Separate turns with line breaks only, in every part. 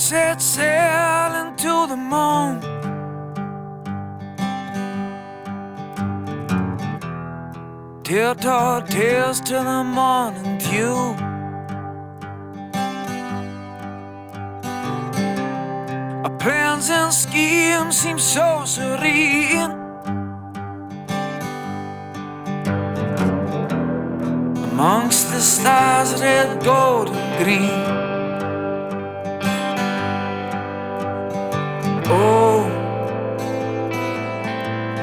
set sail into the moon. Tell tall tales till the morning dew. Our plans and schemes seem so serene. Amongst the stars, red, gold, and green. Oh,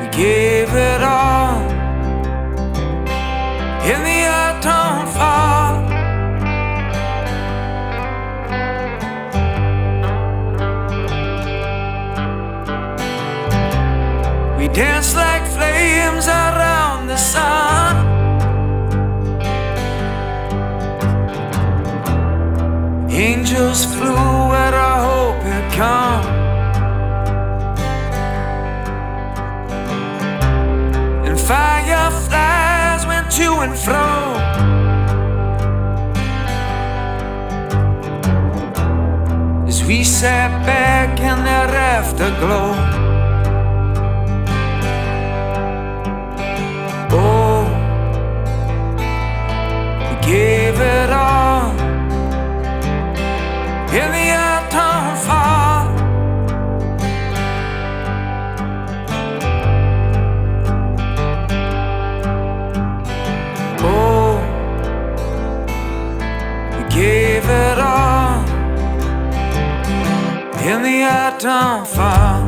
we gave it all in the autumn fall. We danced like flames around the sun. Angels flew where our hope had come. And fireflies went to and fro. As we sat back in their afterglow. Oh, we gave it all in the autumn fall. Oh, we gave it all in the autumn fall.